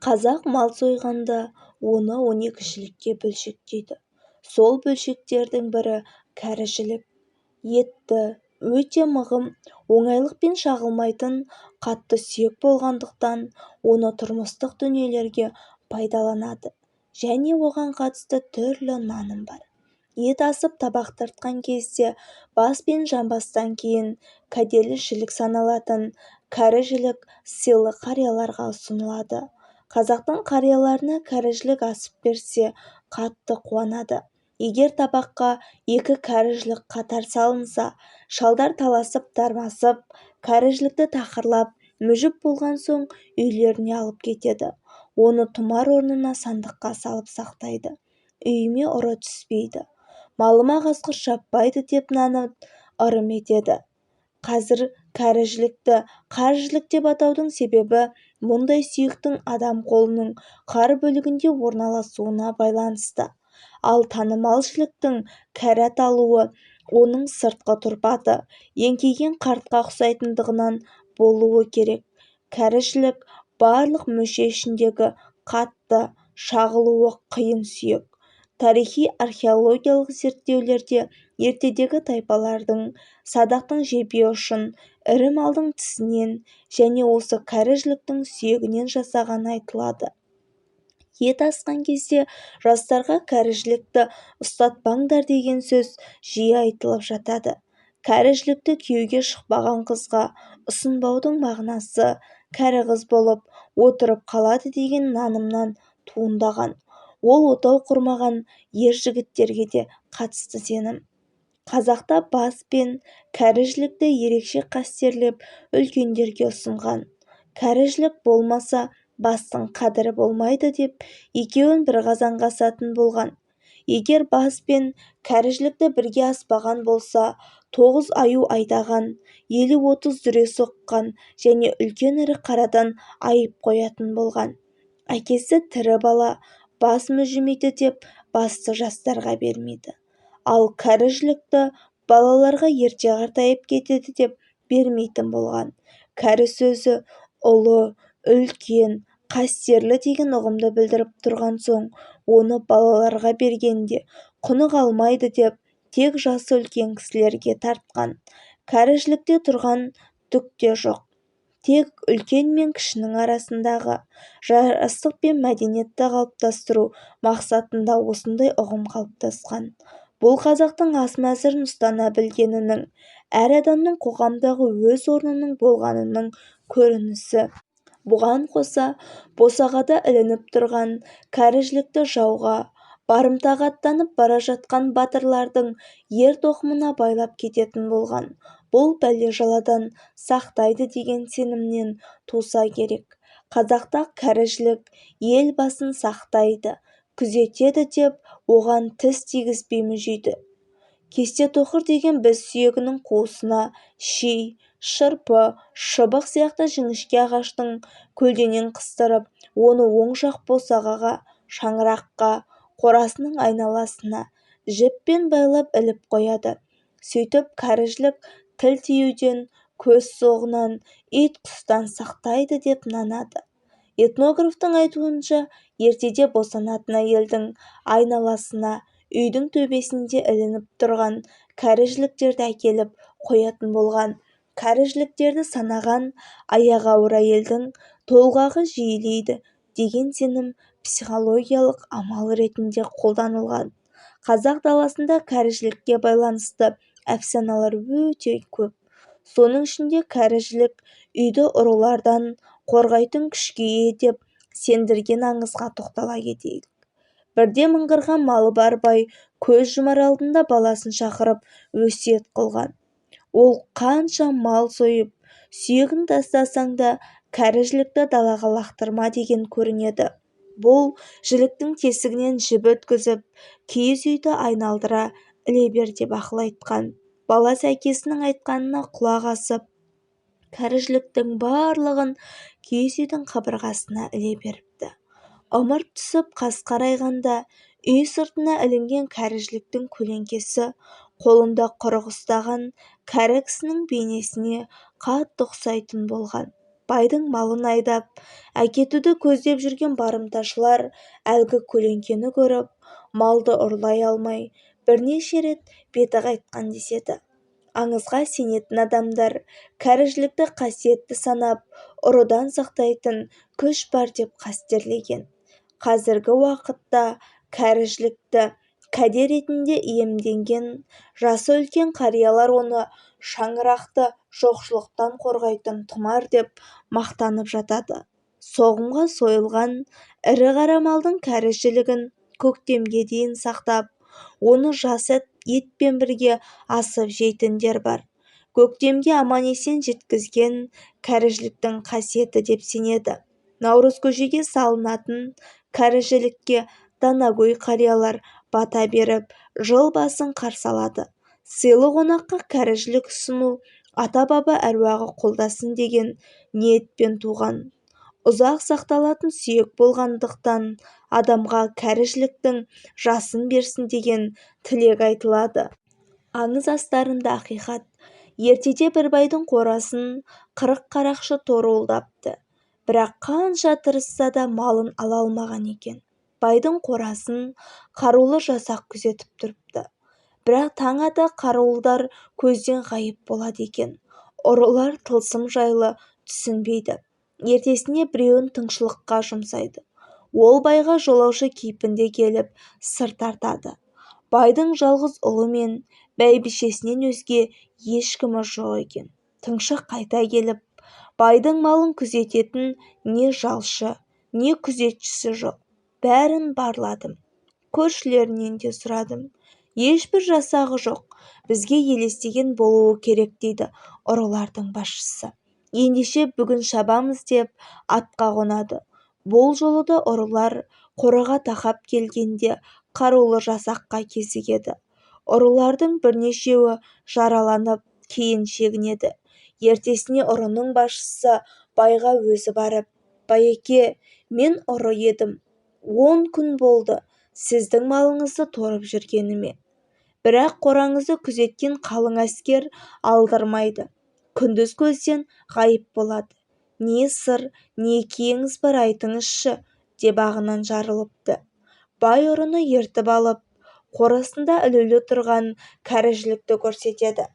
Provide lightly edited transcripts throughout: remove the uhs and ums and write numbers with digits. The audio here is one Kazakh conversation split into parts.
Қазақ мал сойғанда оны 12 жілікке бөлшектейді. Сол бөлшектердің бірі кәрі жілік. Етті өте мығым, оңайлықпен шағылмайтын қатты сүйек болғандықтан оны тұрмыстық дүниелерге пайдаланады және оған қатысты түрлі наным бар. Ет асып табақ тартқан кезде бас пен жамбастан кейін кәделі жілік саналатын кәрі жілік сыйлы қарияларға ұсынылады. Қазақтың қарияларына кәрі жілік асып берсе қатты қуанады. Егер табаққа 2 кәрі жілік қатар салынса, шалдар таласып тармасып, кәрі жілікті тақырлап, мүжіп болған соң үйлеріне алып кетеді. Оны тұмар орнына сандыққа салып сақтайды. Үйіме ұры түспейді, малыма қасқыр шаппайды деп нанып ырым етеді. Қазір кәрі жілікті қар жілік деп атаудың себебі мұндай сүйектің адам қолының қар бөлігінде орналасуына байланысты. Ал танымал жіліктің кәрі аталуы оның сыртқы тұрпаты еңкейген қартқа ұқсайтындығынан болуы керек. Кәрі жілік барлық мүше ішіндегі қатты, шағылуы қиын сүйек. Тарихи археологиялық зерттеулерде ертедегі тайпалардың садақтың жебе ұшын ірі малдың тісінен және осы кәрі жіліктің сүйегінен жасағаны айтылады. Ет асқан кезде жастарға кәрі жілікті ұстатпаңдар деген сөз жиі айтылып жатады. Кәрі жілікті күйеуге шықпаған қызға ұсынбаудың мағынасы кәрі қыз болып отырып қалады деген нанымнан туындаған. Ол отау құрмаған ер жігіттерге де қатысты сенім. Қазақта бас пен кәрі жілікті ерекше қастерлеп үлкендерге ұсынған. Кәрі жілік болмаса бастың қадірі болмайды деп екеуін бір қазанға асатын болған. Егер бас пен кәрі жілікті бірге аспаған болса, 9 аю айдаған, 50-30 дүре соққан және үлкен ірі қарадан айып қоятын болған. Әкесі тірі бала бас мүжімейді деп басты жастарға бермейді. Ал кәрі жілікті балаларға ерте қартайып кетеді деп бермейтін болған. Кәрі сөзі ұлы, үлкен, қастерлі деген ұғымды білдіріп тұрған соң, оны балаларға бергенде құны қалмайды деп тек жасы үлкен кісілерге тартқан. Кәрі жілікте тұрған түк те жоқ. Тек үлкен мен кішінің арасындағы жарастық пен мәдениетті қалыптастыру мақсатында осындай ұғым қалыптасқан. Бұл қазақтың ас мәзірін ұстана білгенінің, әр адамның қоғамдағы өз орнының болғанының көрінісі. Бұған қоса, босағада ілініп тұрған кәрі жілікті жауға барымтаға аттанып бара жатқан батырлардың ер-тоқымына байлап кететін болған. Бұл бәле-жаладан сақтайды деген сенімнен туса керек. Қазақта кәрі жілік ел басын сақтайды, күзетеді деп оған тіс тигізбей мүжиді. Кесте-тоқыр деген біз сүйегінің қуысына ши, шырпы, шыбық сияқты жіңішке ағаштың көлденең қыстырып, оны оң жақ босағаға, шаңыраққа, қорасының айналасына жіппен байлап іліп қояды. Сөйтіп кәрі жілік тіл тиюден, көз соғынан, ит-құстан сақтайды деп нанады. Этнографтың айтуынша, ертеде босанатын әйелдің айналасына үйдің төбесінде ілініп тұрған кәрі жіліктерді әкеліп қоятын болған. Кәрі жіліктерді санаған аяғы ауыр әйелдің толғағы жиілейді деген сенім психологиялық амал ретінде қолданылған. Қазақ даласында кәрі жілікке байланысты әфсаналар өте көп. Соның ішінде кәрі жілік үйді ұрылардан қорғайтын күшке ие деп сендірген аңызға тоқтала кетейік. Бірде мыңғырған малы бар бай көз жұмар алдында баласын шақырып өсиет қылған. Ол қанша мал сойып, сүйегін тастасаң да кәрі жілікті далаға лақтырма деген көрінеді. Бұл жіліктің тесігінен жіп өткізіп, киіз үйді айналдыра іле бер деп ақыл айтқан. Баласы әкесінің айтқанына құлақ асып, кәрі жіліктің барлығын киіз үйдің қабырғасына іле беріпті. Ымырт түсіп қас қарайғанда үй сыртына ілінген кәрі жіліктің көлеңкесі қолында құрық ұстаған кәрі кісінің бейнесіне қатты ұқсайтын болған. байдың малын айдап әкетуді көздеп жүрген барымташылар әлгі көлеңкені көріп малды ұрлай алмай бірнеше рет беті қайтқан деседі. Аңызға сенетін адамдар кәріжілікті қасиетті санап, ұрыдан сақтайтын күш бар деп қастерлеген. Қазіргі уақытта кәріжілікті кәде ретінде иемденген жасы үлкен қариялар оны шаңырақты жоқшылықтан қорғайтын тұмар деп мақтанып жатады. Соғымға сойылған ірі қара малдың кәріжілігін көктемге дейін сақтап, оны жас етпен бірге асып жейтіндер бар. Көктемге аман-есен жеткізген кәріжіліктің қасиеті деп сенеді. Наурыз көжеге салынатын кәріжілікке данагөй қариялар бата беріп, жыл басын қарсы алады. Сыйлы қонаққа кәріжілік ұсыну ата-баба әруағы қолдасын деген ниетпен туған. Ұзақ сақталатын сүйек болғандықтан адамға кәріжіліктің жасын берсін деген тілек айтылады. Аңыз астарында ақиқат. Ертеде бір байдың қорасын 40 қарақшы торуылдапты. Бірақ қанша тырысса да малын ала алмаған екен. Байдың қорасын қарулы жасақ күзетіп тұрыпты. Бірақ таң ата қарауылдар көзден ғайып болады екен. Ұрылар тылсым жайлы түсінбейді. Ертесіне біреуін тыңшылыққа жұмсайды. Ол байға жолаушы кейпінде келіп сыр тартады. Байдың жалғыз ұлы мен бәйбішесінен өзге ешкімі жоқ екен. Тыңшы қайта келіп, байдың малын күзететін не жалшы, не күзетшісі жоқ. Бәрін барладым. Көршілерінен де сұрадым. Ешбір жасағы жоқ. Бізге елестеген болуы керек дейді ұрылардың басшысы. Ендеше бүгін шабамыз деп атқа қонады. Бұл жолы да ұрылар қораға тақап келгенде қарулы жасаққа кезігеді. Ұрылардың бірнешеуі жараланып кейін шегінеді. Ертесіне ұрының басшысы байға өзі барып, «Байеке, мен ұры едім. 10 күн болды сіздің малыңызды торып жүргеніме. Бірақ қораңызды күзеткен қалың әскер алдырмайды. Күндіз көзден ғайып болады. Не сыр, не киеңіз бар айтыңызшы», деп ағынан жарылыпты. Бай ұрыны ертіп алып, қорасында ілулі тұрған кәріжілікті көрсетеді.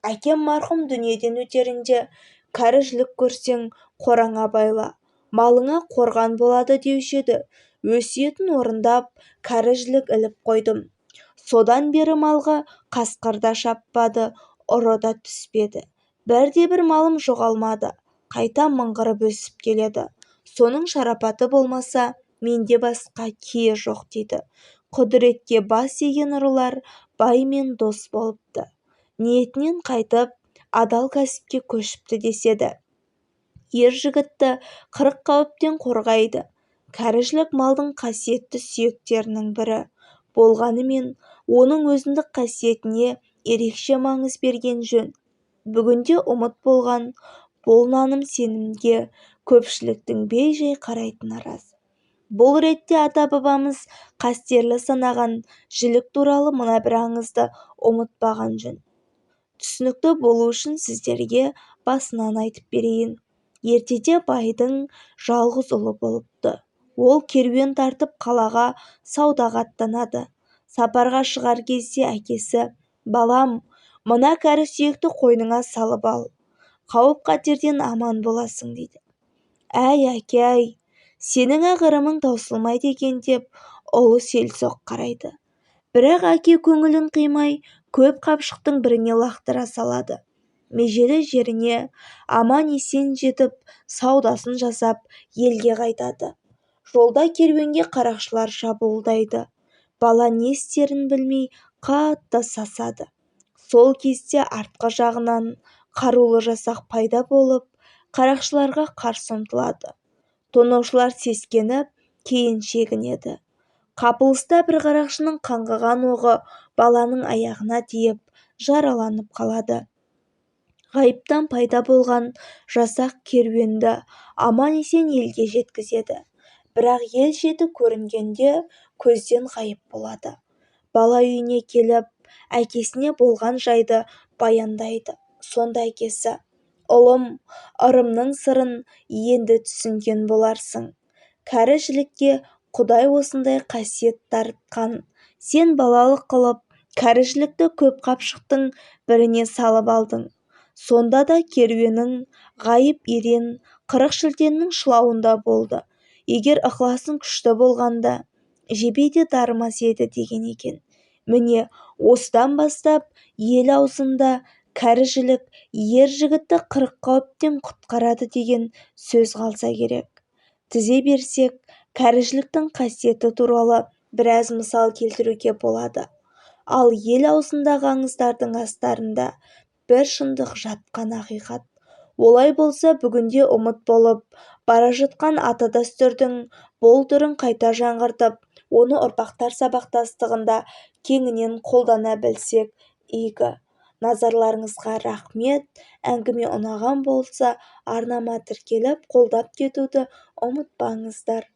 «Әкем марқұм дүниеден өтерінде кәріжілік көрсең қораңа байла, малыңа қорған болады деуші еді. Өсиетін орындап кәріжілік іліп қойдым. Содан бері малға қасқыр да шаппады, ұры да түспеді. Бірде-бір малым жоғалмады. Қайта мыңғырып өсіп келеді. Соның шарапаты болмаса, менде басқа кие жоқ» дейді. Құдіретке бас иген ұрылар баймен дос болыпты. Ниетінен қайтып, адал кәсіпке көшіпті деседі. Ер жігітті 40 қауіптен қорғайды. Кәріжілік малдың қасиетті сүйектерінің бірі болғанымен, оның өзіндік қасиетіне ерекше маңыз берген жөн. Бүгінде ұмыт болған бұл наным-сенімге көпшіліктің бей-жай қарайтыны рас. Бұл ретте ата-бабамыз қастерлі санаған жілік туралы мына бір аңызды ұмытпаған жөн. Түсінікті болу үшін сіздерге басынан айтып берейін. Ертеде байдың жалғыз ұлы болыпты. Ол керуен тартып қалаға саудаға аттанады. Сапарға шығар кезде әкесі, «Балам, мына кәрі сүйекті қойныңа салып ал. Қауіп-қатерден аман боласың» дейді. «Әй, әке-ай, сенің ағырымың таусылмайды екен» деп ұлы селсоқ қарайды. Бірақ әке көңілін қимай, көп қапшықтың біріне лақтыра салады. Межелі жеріне аман-есен жетіп, саудасын жасап, елге қайтады. Жолда керуенге қарақшылар шабуылдайды. Бала не істерін білмей қатты сасады. Сол кезде артқы жағынан қарулы жасақ пайда болып, қарақшыларға қарсы ұмтылады. Тонаушылар сескеніп, кейін шегінеді. Қапылыста бір қарақшының қаңғыған оғы баланың аяғына тиіп, жараланып қалады. Ғайыптан пайда болған жасақ керуенді аман-есен елге жеткізеді. Бірақ ел шеті көрінгенде көзден ғайып болады. Бала үйіне келіп, әкесіне болған жайды баяндайды. Сонда әкесі, ұлым, ырымның сырын енді түсінген боларсың. Кәрі жілікке Құдай осындай қасиет дарытқан. Сен балалық қылып, кәрі жілікті көп қапшықтың біріне салып алдың. Сонда да керуенің ғайып ерен 40 шілтеннің шылауында болды. Егер ықыласың күшті болғанда, жебей де дарымас еді деген екен. Міне, осыдан бастап ел аузында кәрі жілік ер жігітті 40 қауіптен құтқарады деген сөз қалса керек. Тізе берсек, кәрі жіліктің қасиеті туралы біраз мысал келтіруге болады. Ал ел аузындағы аңыздардың астарында бір шындық жатқан ақиқат. Олай болса, бүгінде ұмыт болып бара жатқан ата дәстүрдің бұл түрін қайта жаңғыртып, оны ұрпақтар сабақтастығында кеңінен қолдана білсек игі. Назарларыңызға рахмет. Әңгіме ұнаған болса, арнама тіркеліп қолдап кетуді ұмытпаңыздар.